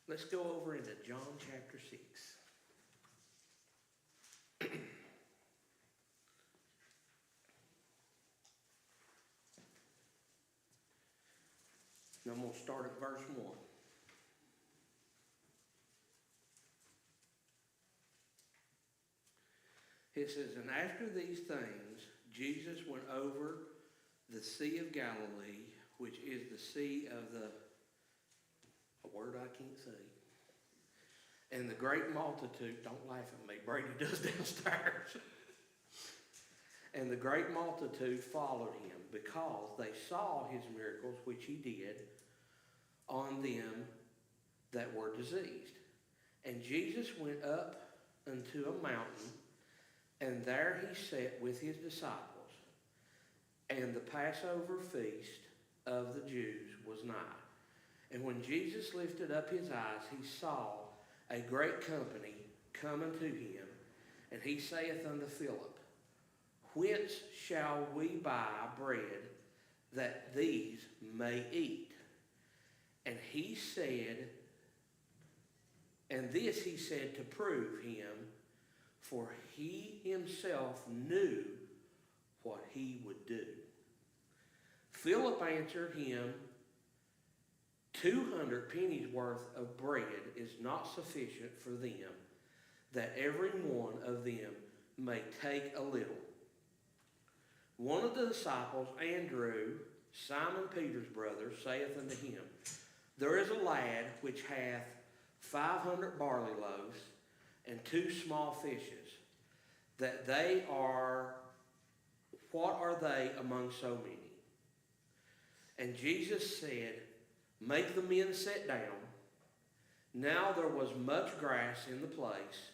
Let's go over into John chapter 6. And I'm going to start at verse 1. It says, "And after these things, Jesus went over the Sea of Galilee, which is the sea of a word I can't say. And the great multitude," don't laugh at me, Brady does downstairs. "And the great multitude followed him, because they saw his miracles which he did on them that were diseased. And Jesus went up unto a mountain, and there he sat with his disciples. And the Passover feast of the Jews was nigh. And when Jesus lifted up his eyes, he saw a great company come unto him, and he saith unto Philip, Whence shall we buy bread that these may eat? And he said, and this he said to prove him, for he himself knew what he would do. Philip answered him, 200 pennies worth of bread is not sufficient for them, that every one of them may take a little. One of the disciples, Andrew, Simon Peter's brother, saith unto him, There is a lad which hath 500 barley loaves and 2 small fishes, that they are, what are they among so many? And Jesus said, Make the men sit down. Now there was much grass in the place,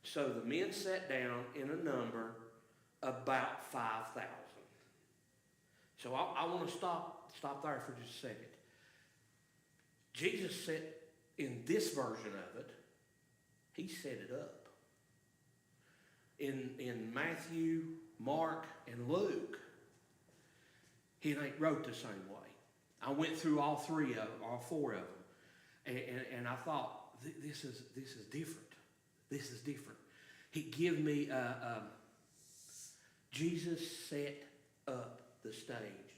so the men sat down in a number about 5,000. So I want to stop there for just a second. Jesus said, in this version of it, he set it up. In Matthew, Mark, and Luke, he ain't wrote the same way. I went through all 4 of them, and I thought, this is different. This is different. He give me Jesus set up the stage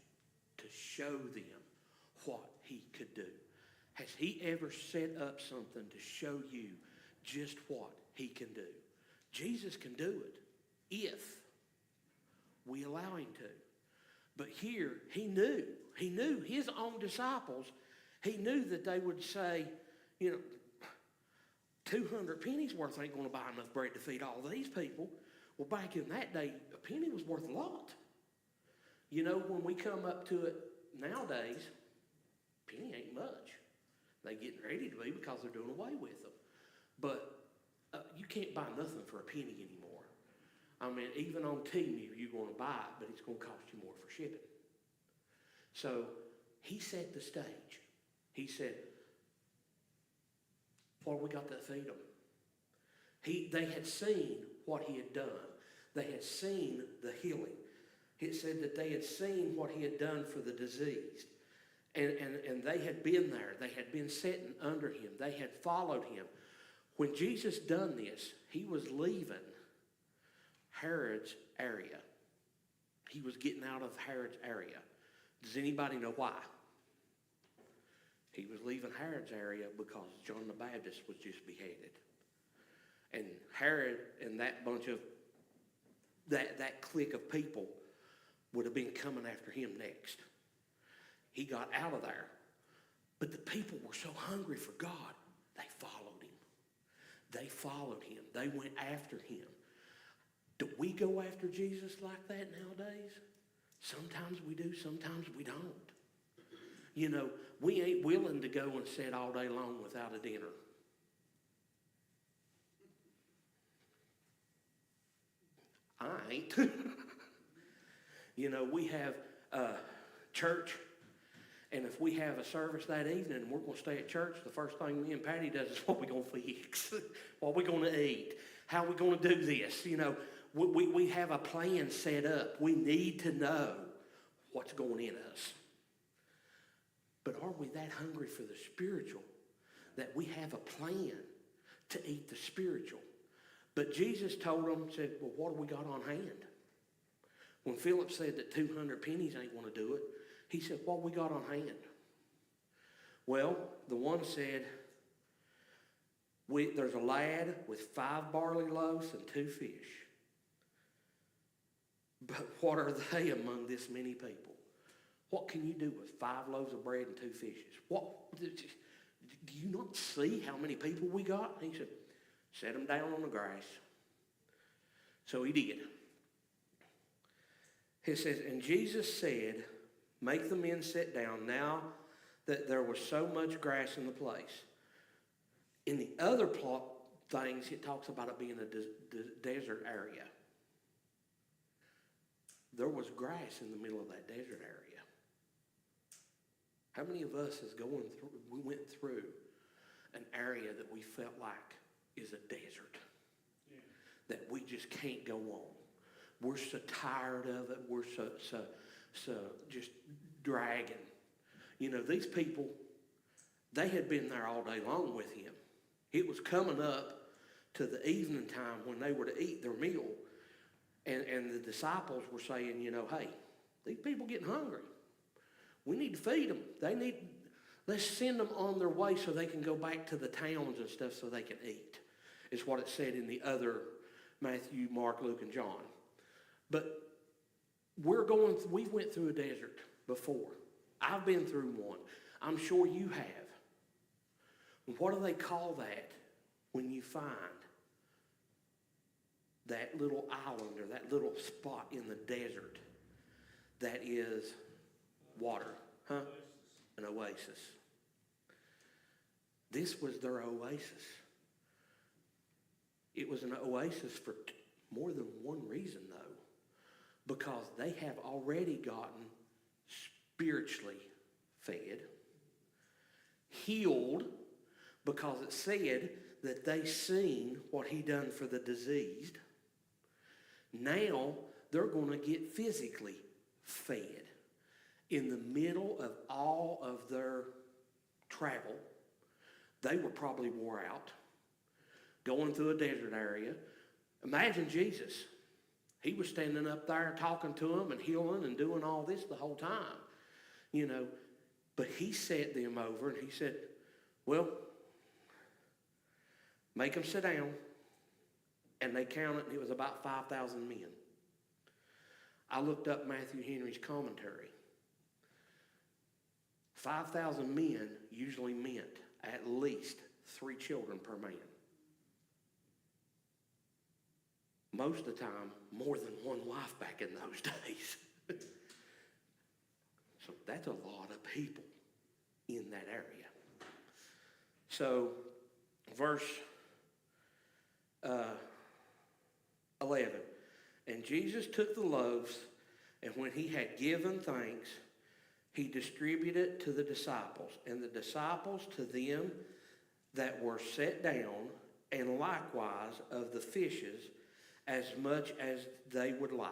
to show them what he could do. Has he ever set up something to show you just what he can do? Jesus can do it if we allow him to. But here, he knew his own disciples, he knew that they would say, 200 pennies worth ain't going to buy enough bread to feed all these people. Well, back in that day, a penny was worth a lot. When we come up to it nowadays, a penny ain't much. They getting ready to be because they're doing away with them. But you can't buy nothing for a penny anymore. I mean, even on Temu, you're going to buy it, but it's going to cost you more for shipping. So he set the stage. He said, what we got to feed them? They had seen what he had done. They had seen the healing. It said that they had seen what he had done for the diseased. And they had been there. They had been sitting under him. They had followed him. When Jesus done this, he was leaving Herod's area. He was getting out of Herod's area. Does anybody know why? He was leaving Herod's area because John the Baptist was just beheaded. And Herod and that bunch of, that clique of people would have been coming after him next. He got out of there. But the people were so hungry for God, they followed him. They followed him. They went after him. Do we go after Jesus like that nowadays? Sometimes we do, sometimes we don't. We ain't willing to go and sit all day long without a dinner. I ain't. We have church, and if we have a service that evening and we're going to stay at church, the first thing me and Patty does is what we going to fix, what we going to eat, how we going to do this. We have a plan set up. We need to know what's going in us. But are we that hungry for the spiritual that we have a plan to eat the spiritual. But Jesus told them, said, well, what do we got on hand? When Philip said that 200 pennies ain't going to do it, he said, what we got on hand? Well, the one said, there's a lad with 5 barley loaves and 2 fish. But what are they among this many people? What can you do with 5 loaves of bread and 2 fishes? What? Do you not see how many people we got? He said, set them down on the grass. So he did. He says, and Jesus said, make the men sit down now that there was so much grass in the place. In the other things, it talks about it being a desert area. There was grass in the middle of that desert area. How many of us we went through an area that we felt like is a desert? Yeah. That we just can't go on. We're so tired of it. We're so just dragging. You know, these people, they had been there all day long with him. It was coming up to the evening time when they were to eat their meal. And the disciples were saying, you know, hey, these people getting hungry. We need to feed them. Let's send them on their way so they can go back to the towns and stuff so they can eat. Is what it said in the other Matthew, Mark, Luke, and John. But we went through a desert before. I've been through one. I'm sure you have. What do they call that when you find that little island or that little spot in the desert that is water? Huh? An oasis. This was their oasis. It was an oasis for more than one reason, though. Because they have already gotten spiritually fed, healed, because it said that they seen what he done for the diseased. Now they're going to get physically fed. In the middle of all of their travel, they were probably wore out, going through a desert area. Imagine Jesus. He was standing up there talking to them and healing and doing all this the whole time, you know. But he set them over and he said, well, make them sit down. And they counted, and it was about 5,000 men. I looked up Matthew Henry's commentary. 5,000 men usually meant at least 3 children per man. Most of the time, more than one wife back in those days. So that's a lot of people in that area. So, verse 11. And Jesus took the loaves, and when he had given thanks, he distributed it to the disciples, and the disciples to them that were set down, and likewise of the fishes, as much as they would like.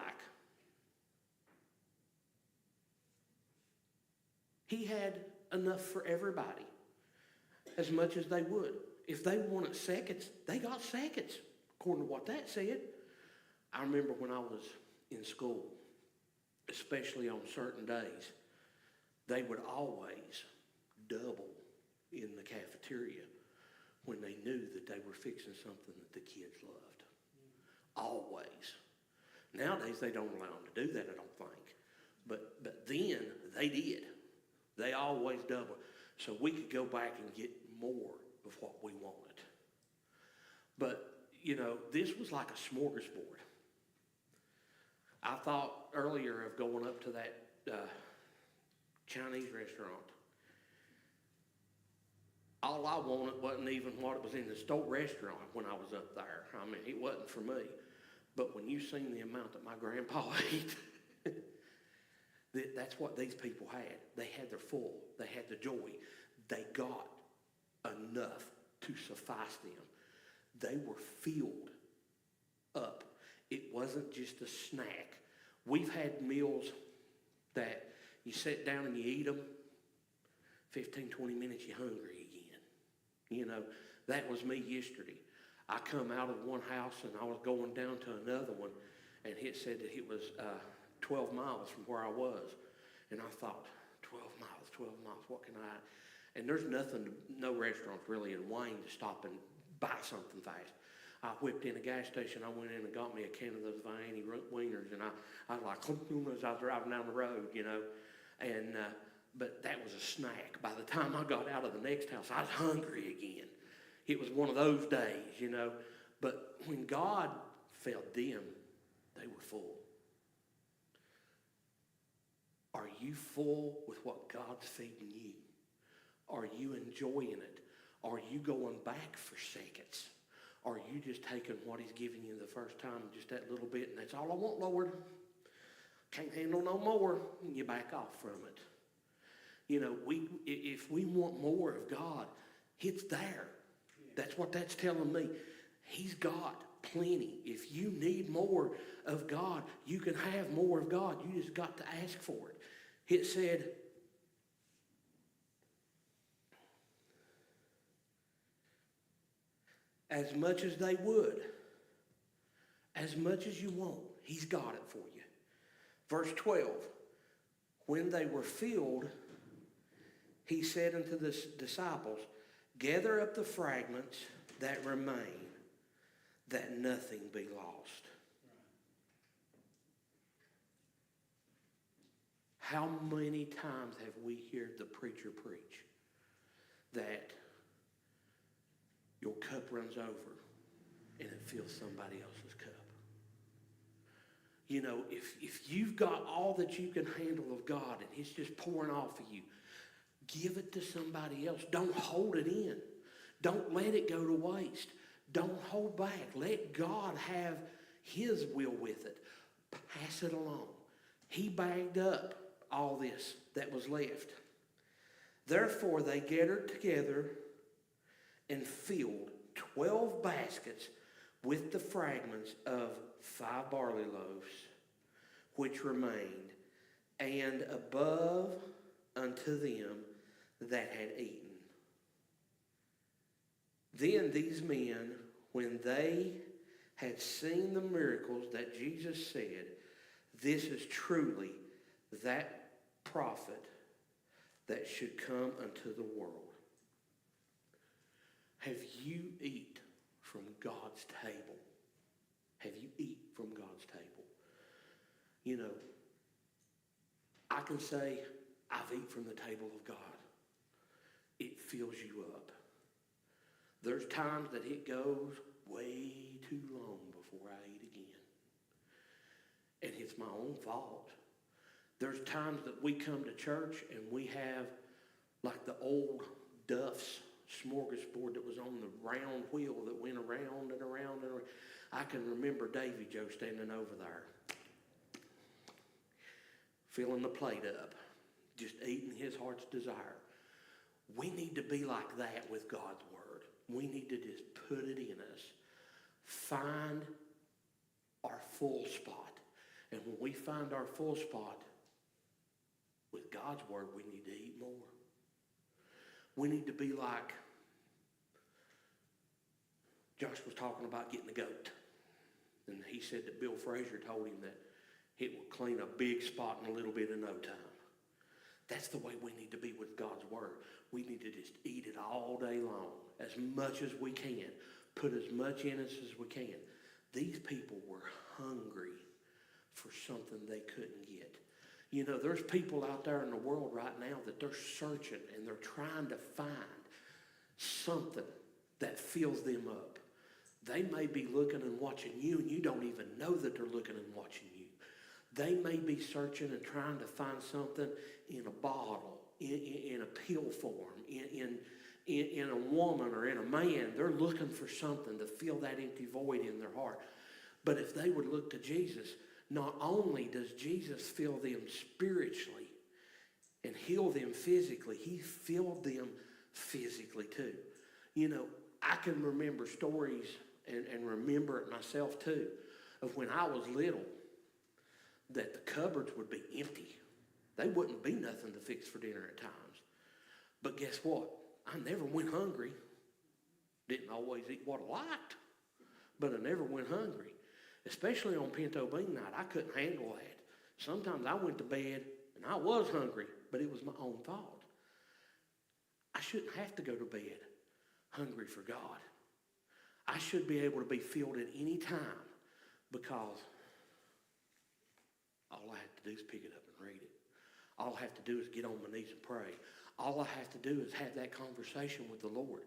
He had enough for everybody, as much as they would. If they wanted seconds, they got seconds, according to what that said. I remember when I was in school, especially on certain days, they would always double in the cafeteria when they knew that they were fixing something that the kids loved. Always. Nowadays, they don't allow them to do that, I don't think. But then, they did. They always doubled. So we could go back and get more of what we wanted. But, you know, this was like a smorgasbord. I thought earlier of going up to that Chinese restaurant. All I wanted wasn't even what was in the store restaurant when I was up there. I mean, it wasn't for me. But when you seen the amount that my grandpa ate, that's what these people had. They had their full. They had the joy. They got enough to suffice them. They were filled up. It wasn't just a snack. We've had meals that you sit down and you eat them. 15, 20 minutes, you're hungry again. You know, that was me yesterday. I come out of one house and I was going down to another one, and it said that it was 12 miles from where I was. And I thought, 12 miles, what can I... And there's no restaurants really in Wayne to stop and buy something fast. I whipped in a gas station. I went in and got me a can of those Vianney wieners, and I was like, as I was driving down the road, you know. And but that was a snack. By the time I got out of the next house, I was hungry again. It was one of those days, you know. But when God fed them, they were full. Are you full with what God's feeding you? Are you enjoying it? Are you going back for seconds? Are you just taking what he's giving you the first time, just that little bit, and that's all I want, Lord. Can't handle no more, and you back off from it. You know, if we want more of God, it's there. That's what that's telling me. He's got plenty. If you need more of God, you can have more of God. You just got to ask for it. It said, as much as they would, as much as you want, he's got it for you. Verse 12, when they were filled, he said unto the disciples, gather up the fragments that remain, that nothing be lost. How many times have we heard the preacher preach that your cup runs over and it fills somebody else's cup? You know, if you've got all that you can handle of God and it's just pouring off of you, give it to somebody else. Don't hold it in. Don't let it go to waste. Don't hold back. Let God have his will with it. Pass it along. He bagged up all this that was left. Therefore they gathered together and filled 12 baskets with the fragments of 5 barley loaves, which remained, and above unto them that had eaten. Then these men, when they had seen the miracles that Jesus said, this is truly that prophet that should come unto the world. Have you eat from God's table? Have you eat from God's table? You know, I can say, I've eaten from the table of God. It fills you up. There's times that it goes way too long before I eat again. And it's my own fault. There's times that we come to church and we have like the old Duff's smorgasbord that was on the round wheel that went around and around and around. I can remember Davy Joe standing over there, filling the plate up, just eating his heart's desire. We need to be like that with God's word. We need to just put it in us. Find our full spot. And when we find our full spot with God's word, we need to eat more. We need to be like Josh was talking about getting a goat. And he said that Bill Frazier told him that it would clean a big spot in a little bit of no time. That's the way we need to be with God's word. We need to just eat it all day long, as much as we can. Put as much in us as we can. These people were hungry for something they couldn't get. You know, there's people out there in the world right now that they're searching and they're trying to find something that fills them up. They may be looking and watching you, and you don't even know that they're looking and watching you. They may be searching and trying to find something in a bottle, in a pill form, in a woman or in a man. They're looking for something to fill that empty void in their heart. But if they would look to Jesus, not only does Jesus fill them spiritually and heal them physically, he filled them physically too. You know, I can remember stories and remember it myself too, of when I was little, that the cupboards would be empty. They wouldn't be nothing to fix for dinner at times. But guess what? I never went hungry. Didn't always eat what I liked, but I never went hungry. Especially on pinto bean night, I couldn't handle that. Sometimes I went to bed and I was hungry, but it was my own fault. I shouldn't have to go to bed hungry for God. I should be able to be filled at any time because all I have to do is pick it up and read it. All I have to do is get on my knees and pray. All I have to do is have that conversation with the Lord.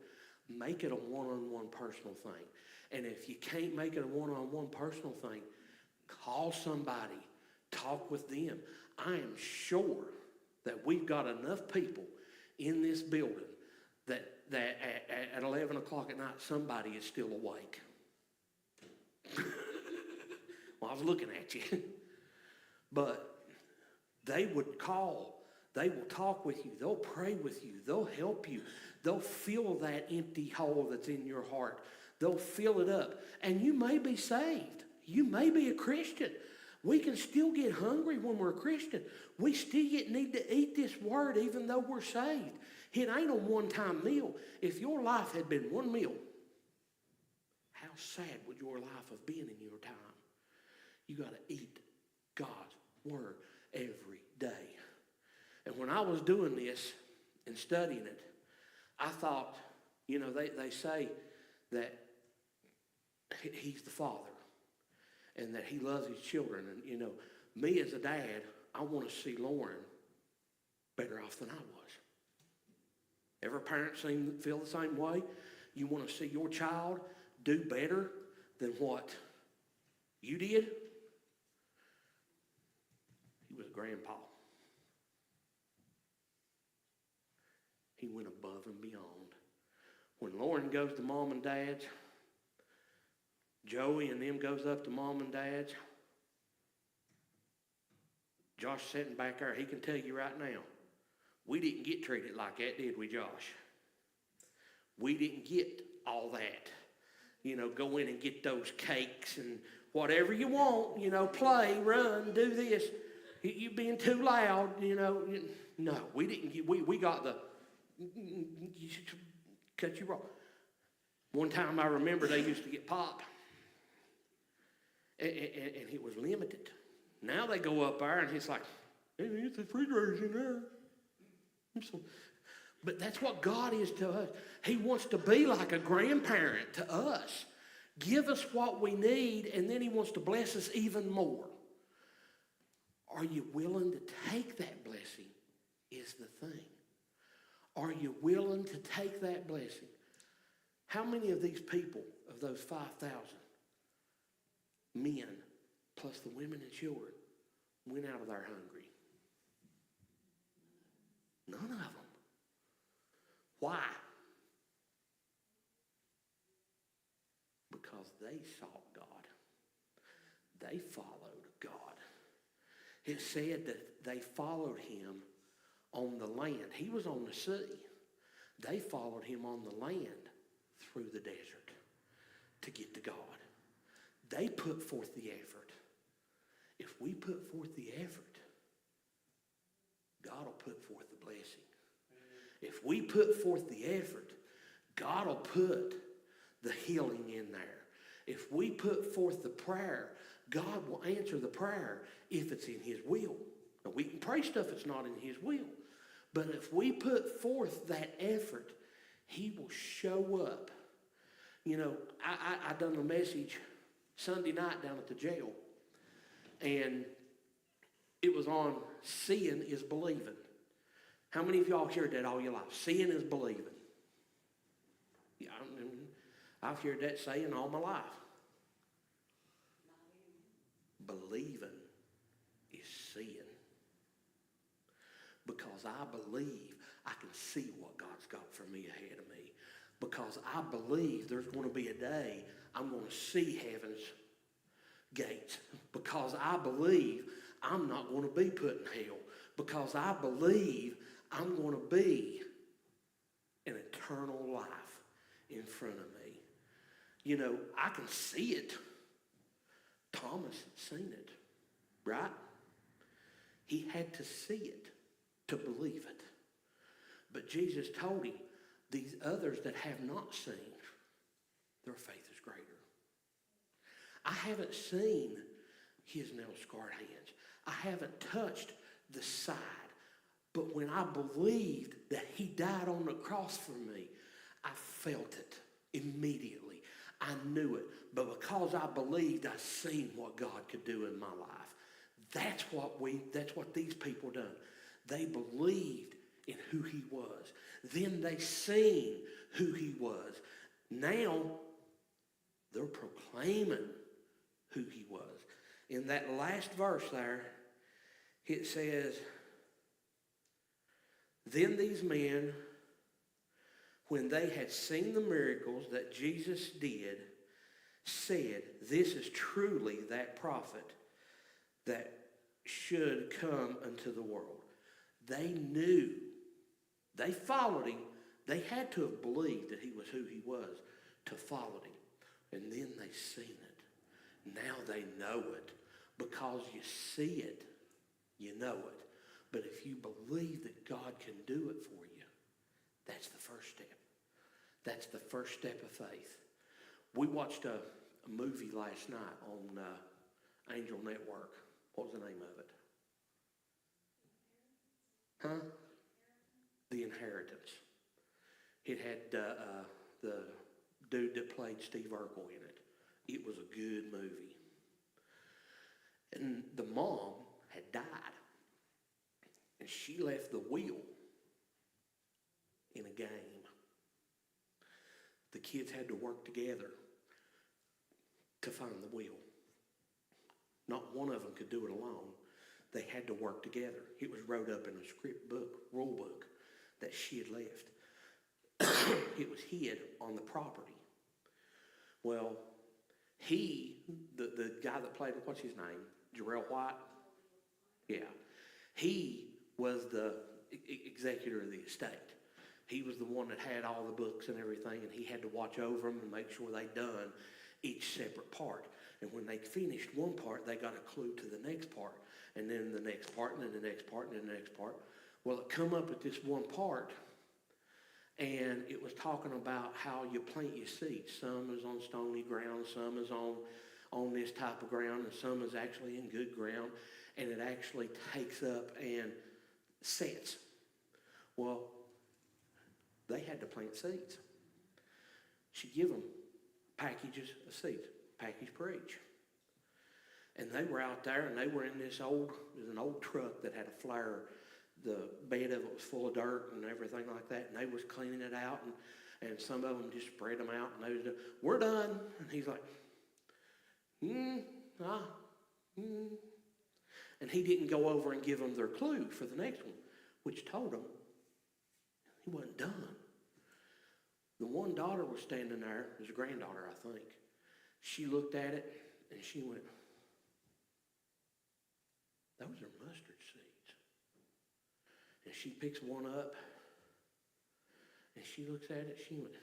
Make it a one-on-one personal thing. And if you can't make it a one-on-one personal thing, call somebody, talk with them. I am sure that we've got enough people in this building that at 11 o'clock at night, somebody is still awake. Well, I was looking at you. But they would call. They will talk with you. They'll pray with you. They'll help you. They'll fill that empty hole that's in your heart. They'll fill it up. And you may be saved. You may be a Christian. We can still get hungry when we're a Christian. We still need to eat this word even though we're saved. It ain't a one-time meal. If your life had been one meal, how sad would your life have been in your time? You got to eat God's word every day. And when I was doing this and studying it, I thought, they say that he's the Father and that he loves his children. And, me as a dad, I want to see Lauren better off than I was. Every parent feel the same way? You want to see your child do better than what you did? He was a grandpa. He went above and beyond. When Lauren goes to mom and dad's, Joey and them goes up to mom and dad's, Josh sitting back there, he can tell you right now, we didn't get treated like that, did we, Josh? We didn't get all that. Go in and get those cakes and whatever you want, play, run, do this. You being too loud, No, we didn't get, we got the, cut you off. One time I remember they used to get pop. And it was limited. Now they go up there and it's like, hey, it's the refrigerator's in there. But that's what God is to us. He wants to be like a grandparent to us. Give us what we need, and then he wants to bless us even more. Are you willing to take that blessing is the thing. Are you willing to take that blessing? How many of these people, of those 5,000 men, plus the women and children, went out of there hungry? None of them. Why? Because they sought God. They followed God. It said that they followed him on the land. He was on the sea. They followed him on the land through the desert to get to God. They put forth the effort. If we put forth the effort, God will put forth the blessing. If we put forth the effort, God will put the healing in there. If we put forth the prayer, God will answer the prayer if it's in his will. Now, we can pray stuff that's not in his will. But if we put forth that effort, he will show up. I done a message Sunday night down at the jail. And it was on seeing is believing. How many of y'all heard that all your life? Seeing is believing. Yeah, I've heard that saying all my life. Believing is seeing. Because I believe I can see what God's got for me ahead of me. Because I believe there's going to be a day I'm going to see heaven's gates. Because I believe I'm not going to be put in hell. Because I believe I'm going to be an eternal life in front of me. I can see it. Thomas seen it, right? He had to see it to believe it. But Jesus told him, these others that have not seen their faith is greater. I haven't seen his nail-scarred hands. I haven't touched the side. But when I believed that he died on the cross for me, I felt it immediately. I knew it. But because I believed, I seen what God could do in my life. That's what these people done. They believed in who he was. Then they seen who he was. Now, they're proclaiming who he was. In that last verse there, it says, then these men, when they had seen the miracles that Jesus did, said, this is truly that prophet that should come unto the world. They knew. They followed him. They had to have believed that he was who he was to follow him. And then they seen it. Now they know it. Because you see it, you know it. But if you believe that God can do it for you, that's the first step. That's the first step of faith. We watched a movie last night on Angel Network. What was the name of it? Huh? The Inheritance. It had the dude that played Steve Urkel in it. It was a good movie. And the mom had died. And she left the will in a game. The kids had to work together to find the will. Not one of them could do it alone. They had to work together. It was wrote up in a script book, rule book, that she had left. It was hid on the property. Well, the guy that played, what's his name? Jarrell White? Yeah. He was the executor of the estate. He was the one that had all the books and everything, and he had to watch over them and make sure they'd done each separate part. And when they finished one part, they got a clue to the next part, and then the next part, and then the next part, and then the next part. Well, it come up with this one part, and it was talking about how you plant your seeds. Some is on stony ground, some is on this type of ground, and some is actually in good ground, and it actually takes up and sets. Well, they had to plant seeds. She give them packages of seeds, package per each. And they were out there, and they were in this an old truck that had a flare. The bed of it was full of dirt and everything like that, and they was cleaning it out, and some of them just spread them out, and they was, we're done. And he's like, And he didn't go over and give them their clue for the next one, which told them he wasn't done. The one daughter was standing there, his granddaughter, I think. She looked at it, and she went, those are mustard seeds. And she picks one up, and she looks at it, she went,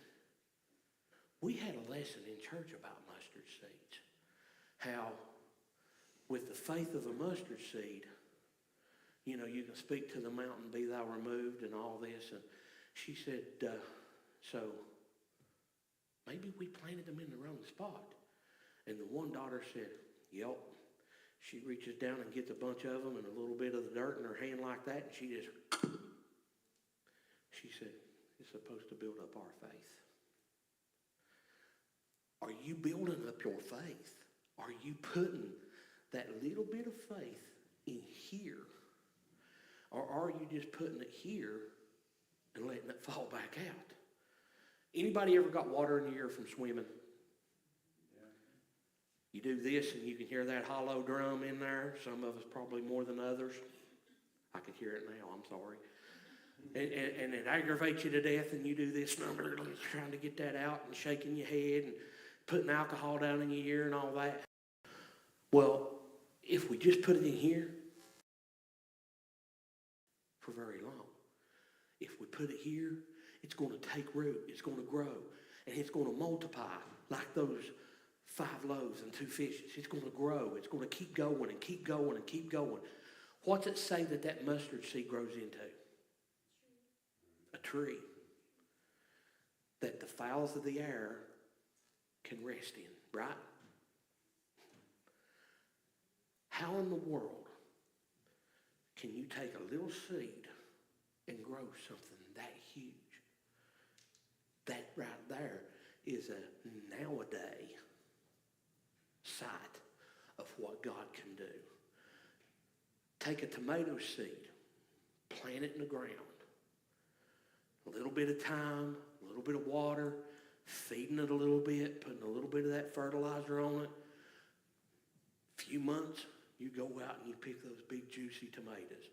we had a lesson in church about mustard seeds. How with the faith of a mustard seed, you can speak to the mountain, be thou removed, and all this. And she said, so maybe we planted them in the wrong spot. And the one daughter said, yep. She reaches down and gets a bunch of them and a little bit of the dirt in her hand like that, and she said, it's supposed to build up our faith. Are you building up your faith? Are you putting that little bit of faith in here? Or are you just putting it here and letting it fall back out? Anybody ever got water in the ear from swimming? Yeah. You do this and you can hear that hollow drum in there. Some of us probably more than others. I can hear it now, I'm sorry. And it aggravates you to death, and you do this number trying to get that out and shaking your head and putting alcohol down in your ear and all that. Well, if we just put it in here for very long, if we put it here, it's going to take root, it's going to grow, and it's going to multiply like those 5 loaves and 2 fishes. It's going to grow, it's going to keep going and keep going and keep going. What's it say that mustard seed grows into? A tree. That the fowls of the air can rest in, right? How in the world can you take a little seed and grow something that huge? That right there is a nowadays sight of what God can do. Take a tomato seed, plant it in the ground. A little bit of time, a little bit of water, feeding it a little bit, putting a little bit of that fertilizer on it. A few months, you go out and you pick those big juicy tomatoes,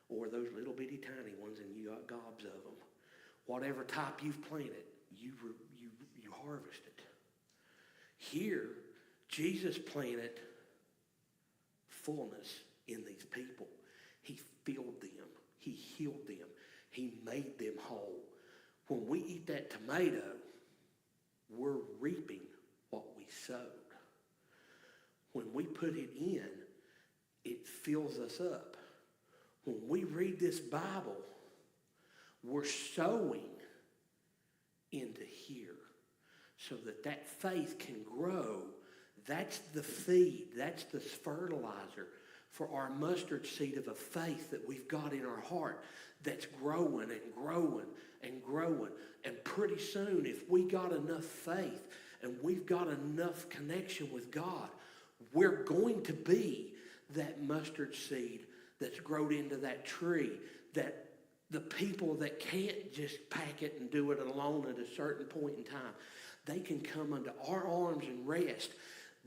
or those little bitty tiny ones, and you got gobs of them. Whatever type you've planted, you harvest it. Here, Jesus planted fullness in these people. He filled them. He healed them. He made them whole. When we eat that tomato, we're reaping what we sowed. When we put it in, it fills us up. When we read this Bible, we're sowing into here so that that faith can grow. That's the feed. That's the fertilizer for our mustard seed of a faith that we've got in our heart that's growing and growing and growing. And pretty soon, if we got enough faith and we've got enough connection with God, we're going to be that mustard seed that's grown into that tree, that the people that can't just pack it and do it alone at a certain point in time, they can come under our arms and rest.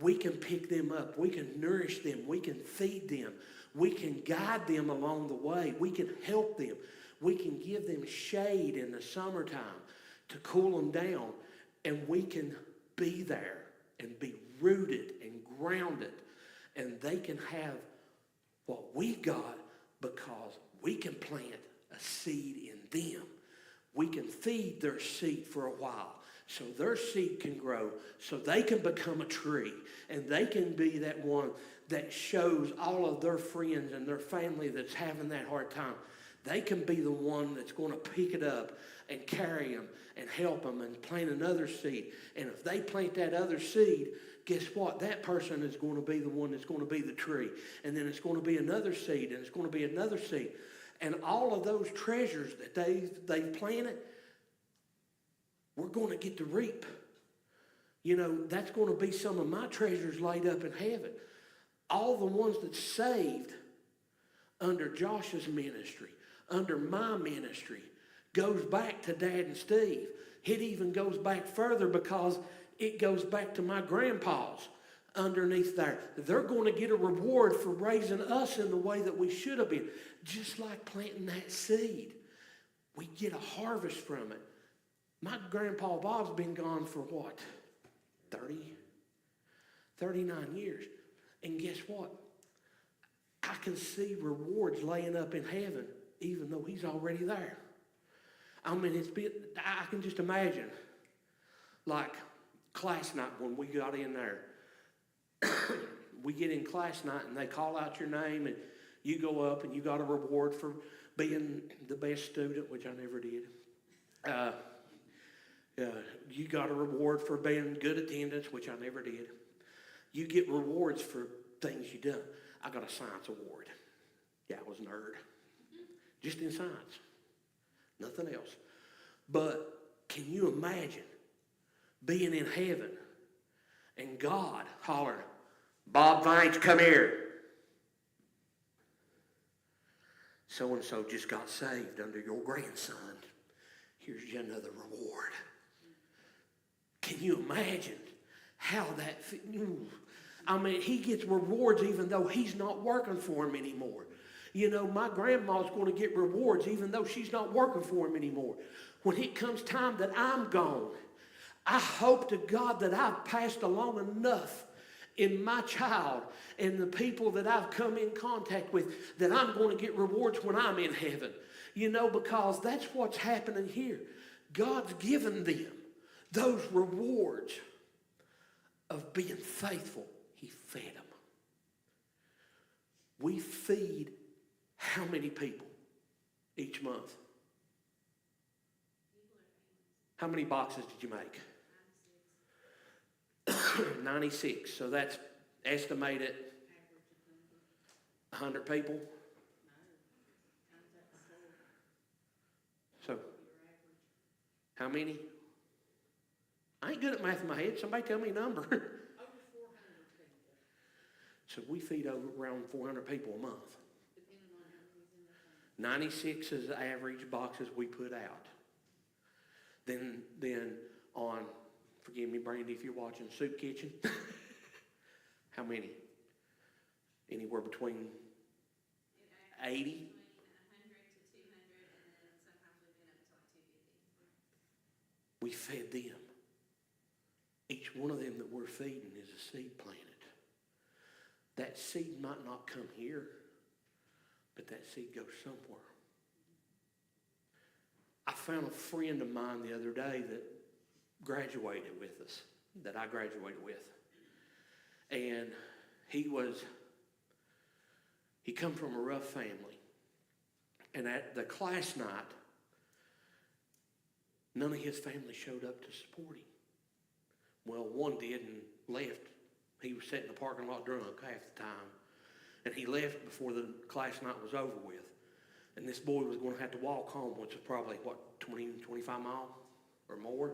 We can pick them up. We can nourish them. We can feed them. We can guide them along the way. We can help them. We can give them shade in the summertime to cool them down. And we can be there and be rooted and grounded. And they can have what we've got because we can plant a seed in them. We can feed their seed for a while so their seed can grow, so they can become a tree, and they can be that one that shows all of their friends and their family that's having that hard time. They can be the one that's going to pick it up and carry them and help them and plant another seed. And if they plant that other seed, guess what? That person is going to be the one that's going to be the tree. And then it's going to be another seed, and it's going to be another seed. And all of those treasures that they've planted, we're going to get to reap. You know, that's going to be some of my treasures laid up in heaven. All the ones that's saved under Josh's ministry, under my ministry, goes back to Dad and Steve. It even goes back further because it goes back to my grandpa's underneath there. They're going to get a reward for raising us in the way that we should have been. Just like planting that seed. We get a harvest from it. My grandpa Bob's been gone for what? 39 years. And guess what? I can see rewards laying up in heaven even though he's already there. I mean, I can just imagine, like class night when we got in there. We get in class night and they call out your name and you go up and you got a reward for being the best student, which I never did. You got a reward for being good attendance, which I never did. You get rewards for things you done. I got a science award. Yeah, I was a nerd. Just in science. Nothing else. But can you imagine being in heaven and God hollering, "Bob Vines, come here. So-and-so just got saved under your grandson. Here's you another reward." Can you imagine how that... I mean, he gets rewards even though he's not working for him anymore. You know, my grandma's going to get rewards even though she's not working for him anymore. When it comes time that I'm gone, I hope to God that I've passed along enough in my child and the people that I've come in contact with that I'm going to get rewards when I'm in heaven. You know, because that's what's happening here. God's given them those rewards of being faithful. He fed them. We feed how many people each month? How many boxes did you make? 96. So that's estimated 100 people. So, how many? I ain't good at math in my head. Somebody tell me a number. Over 400 people, So we feed around 400 people a month. depending on how many's in the family. 96 is the average boxes we put out. Then on, forgive me, Brandy, if you're watching Soup Kitchen, how many? Anywhere between 80? Between 100 to 200, and then sometimes we've been up to like 250. We fed them. Each one of them that we're feeding is a seed planted. That seed might not come here, but that seed goes somewhere. I found a friend of mine the other day that graduated with us, that I graduated with. And he come from a rough family. And at the class night, none of his family showed up to support him. Well, one did and left. He was sitting in the parking lot drunk half the time. And he left before the class night was over with. And this boy was going to have to walk home, which was probably, 25 miles or more?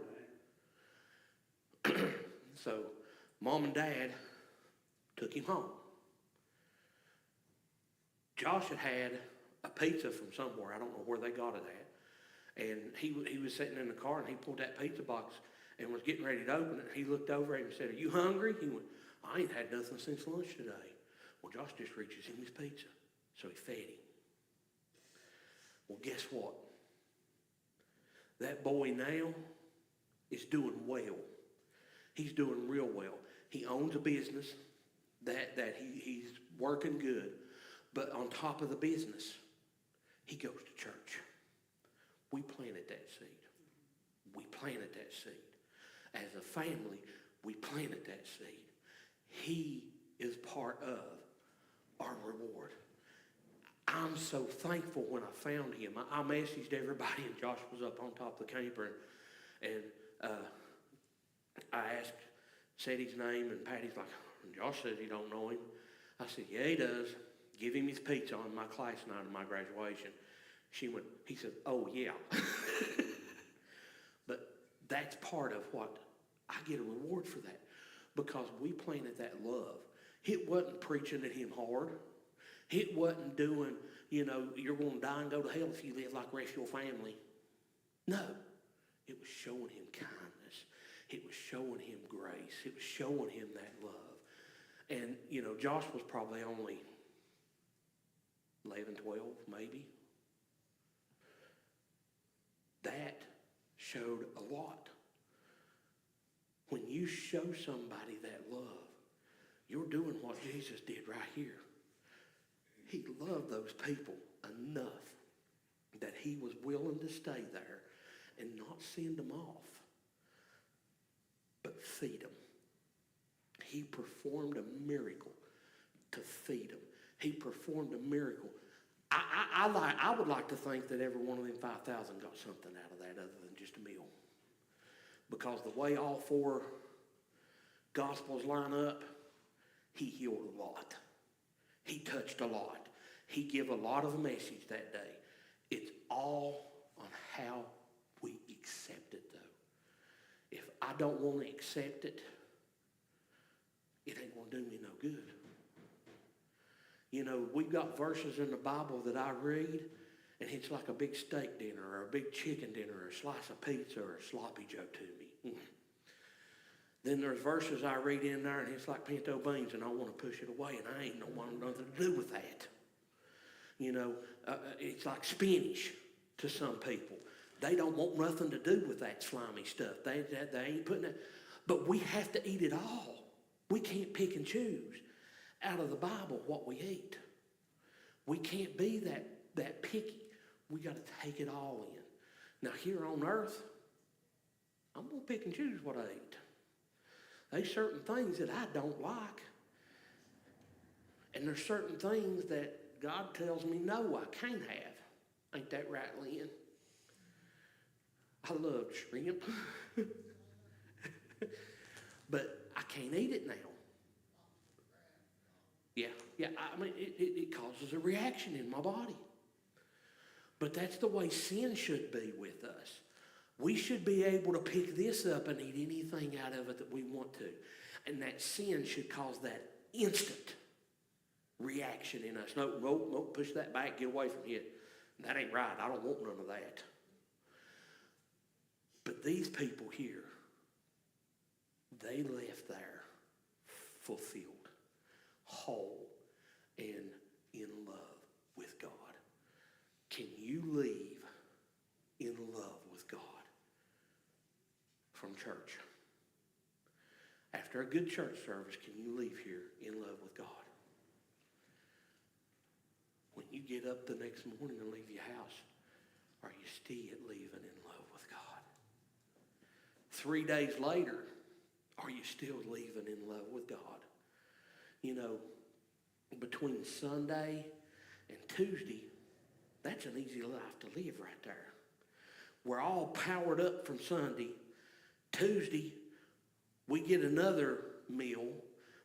So, Mom and Dad took him home. Josh had a pizza from somewhere. I don't know where they got it at. And he was sitting in the car, and he pulled that pizza box and was getting ready to open it. He looked over at him and said, "Are you hungry?" He went, "I ain't had nothing since lunch today." Well, Josh just reaches him his pizza. So he fed him. Well, guess what? That boy now is doing well. He's doing real well. He owns a business that he's working good. But on top of the business, he goes to church. We planted that seed. We planted that seed. As a family, we planted that seed. He is part of our reward. I'm so thankful when I found him. I messaged everybody, and Josh was up on top of the camper, and I said his name, and Patty's like, "Josh says you don't know him." I said, "Yeah, he does. Give him his pizza on my class night of my graduation." He said, "Oh, yeah." But that's part of what I get a reward for that, because we planted that love. It wasn't preaching at him hard. It wasn't doing, you're going to die and go to hell if you live like the rest of your family. No. It was showing him kindness. It was showing him grace. It was showing him that love. And, Josh was probably only 11, 12, maybe. That showed a lot. When you show somebody that love, you're doing what Jesus did right here. He loved those people enough that he was willing to stay there and not send them off, but feed them. He performed a miracle to feed them. He performed a miracle. I would like to think that every one of them 5,000 got something out of that other than just a meal. Because the way all four Gospels line up, he healed a lot. He touched a lot. He gave a lot of a message that day. It's all on how we accept it, though. If I don't want to accept it, it ain't going to do me no good. We've got verses in the Bible that I read, and it's like a big steak dinner or a big chicken dinner or a slice of pizza or a sloppy joe to me. Then there's verses I read in there, and it's like pinto beans, and I want to push it away, and I ain't want nothing to do with that. It's like spinach to some people. They don't want nothing to do with that slimy stuff. They ain't putting that. But we have to eat it all. We can't pick and choose out of the Bible what we eat. We can't be that picky. We got to take it all in. Now here on earth, I'm going to pick and choose what I eat. There's certain things that I don't like. And there's certain things that God tells me, no, I can't have. Ain't that right, Lynn? I love shrimp. But I can't eat it now. Yeah, I mean, it causes a reaction in my body. But that's the way sin should be with us. We should be able to pick this up and eat anything out of it that we want to. And that sin should cause that instant reaction in us. No, push that back, get away from it. That ain't right. I don't want none of that. But these people here, they left there fulfilled, whole, and in love with God. Can you leave in love with God from church? After a good church service, can you leave here in love with God? When you get up the next morning and leave your house, are you still leaving in love with God? 3 days later, are you still leaving in love with God? You know, between Sunday and Tuesday, that's an easy life to live right there. We're all powered up from Sunday. Tuesday, we get another meal.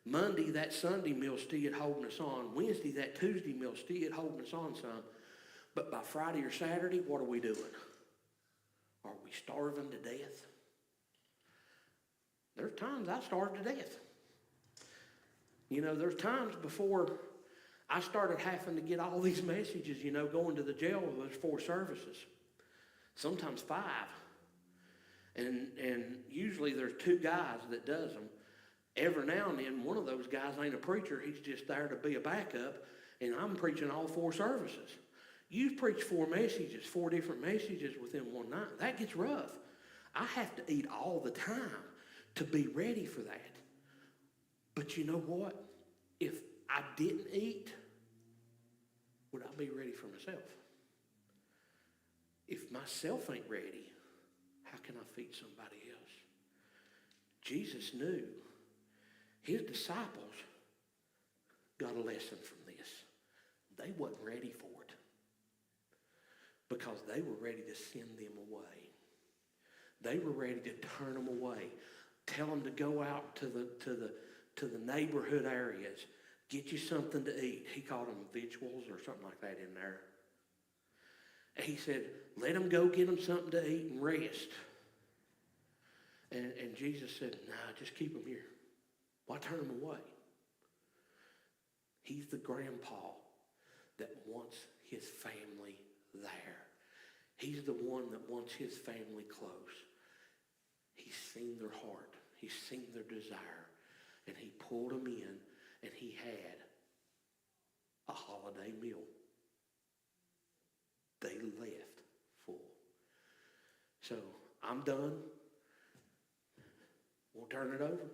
Monday, that Sunday meal still holding us on. Wednesday, that Tuesday meal still holding us on some. But by Friday or Saturday, what are we doing? Are we starving to death? There's times I starved to death. You know, there's times before I started having to get all these messages, you know, going to the jail, there's 4 services. Sometimes 5. And usually there's 2 guys that does them. Every now and then, one of those guys ain't a preacher. He's just there to be a backup. And I'm preaching all 4 services. You preach 4 messages, 4 different messages within one night. That gets rough. I have to eat all the time to be ready for that. But you know what? If I didn't eat, would I be ready for myself? If myself ain't ready, how can I feed somebody else? Jesus knew his disciples got a lesson from this. They wasn't ready for it because they were ready to send them away. They were ready to turn them away, tell them to go out to the neighborhood areas, get you something to eat. He called them victuals or something like that in there. And he said, let them go get them something to eat and rest. And Jesus said, nah, just keep them here. Why turn them away? He's the grandpa that wants his family there. He's the one that wants his family close. He's seen their heart. He's seen their desire. And he pulled them in, and he had a holiday meal. They left full. So I'm done. We'll turn it over.